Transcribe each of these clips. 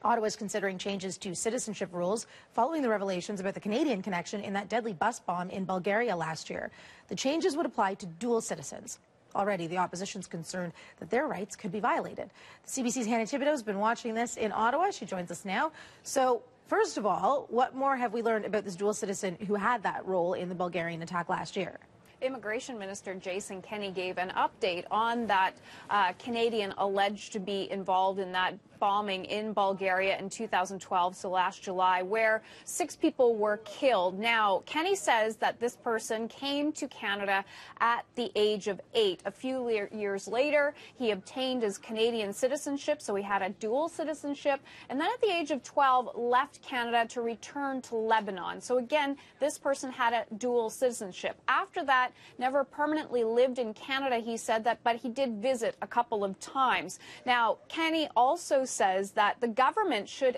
Ottawa is considering changes to citizenship rules following the revelations about the Canadian connection in that deadly bus bomb in Bulgaria last year. The changes would apply to dual citizens. Already, the opposition's concerned that their rights could be violated. The CBC's Hannah Thibodeau has been watching this in Ottawa. She joins us now. So, first of all, what more have we learned about this dual citizen who had that role in the Bulgarian attack last year? Immigration Minister Jason Kenney gave an update on that Canadian alleged to be involved in that bombing in Bulgaria in 2012, so last July, where 6 people were killed. Now, Kenney says that this person came to Canada at the age of 8. A few years later, he obtained his Canadian citizenship, so he had a dual citizenship, and then at the age of 12, left Canada to return to Lebanon. So again, this person had a dual citizenship. After that, never permanently lived in Canada, he said that, but he did visit a couple of times. Now, Kenney also says that the government should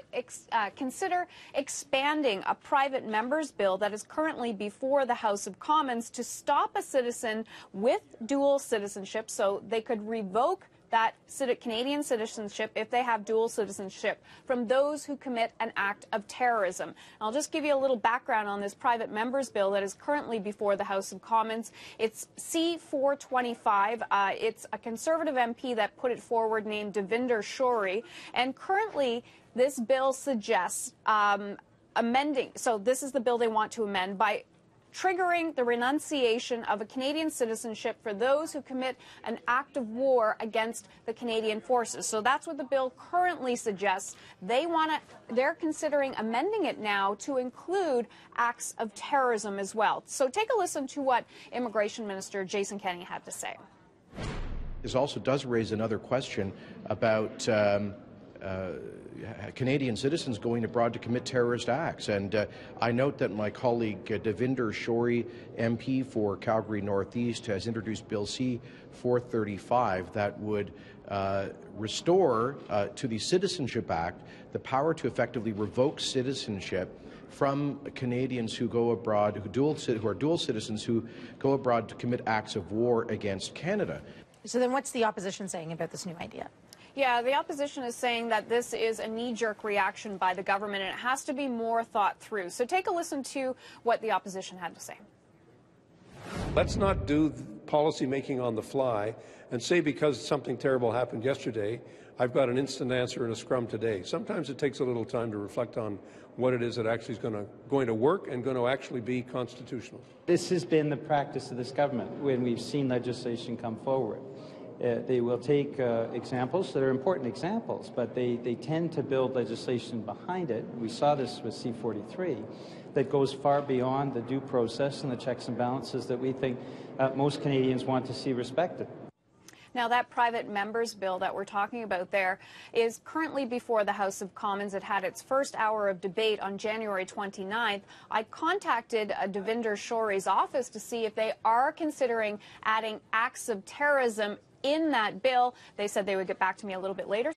consider expanding a private member's bill that is currently before the House of Commons to stop a citizen with dual citizenship, so they could revoke that Canadian citizenship if they have dual citizenship from those who commit an act of terrorism. And I'll just give you a little background on this private members bill that is currently before the House of Commons. It's C-425. It's a Conservative MP that put it forward named Devinder Shori. And currently, this bill suggests amending. So this is the bill they want to amend by triggering the renunciation of a Canadian citizenship for those who commit an act of war against the Canadian forces. So that's what the bill currently suggests. They're considering amending it now to include acts of terrorism as well. So take a listen to what Immigration Minister Jason Kenney had to say. This also does raise another question about Canadian citizens going abroad to commit terrorist acts. And I note that my colleague Devinder Shori, MP for Calgary Northeast, has introduced Bill C-435 that would restore to the Citizenship Act the power to effectively revoke citizenship from Canadians who go abroad, who are dual citizens who go abroad to commit acts of war against Canada. So then what's the opposition saying about this new idea? Yeah, the opposition is saying that this is a knee-jerk reaction by the government and it has to be more thought through. So take a listen to what the opposition had to say. Let's not do policy making on the fly and say because something terrible happened yesterday, I've got an instant answer in a scrum today. Sometimes it takes a little time to reflect on what it is that actually is going to work and going to actually be constitutional. This has been the practice of this government when we've seen legislation come forward. They will take examples that are important examples, but they tend to build legislation behind it. We saw this with C-43 that goes far beyond the due process and the checks and balances that we think most Canadians want to see respected. Now, that private members bill that we're talking about there is currently before the House of Commons. It had its first hour of debate on January 29th. I contacted Devinder Shori's office to see if they are considering adding acts of terrorism in that bill. They said they would get back to me a little bit later.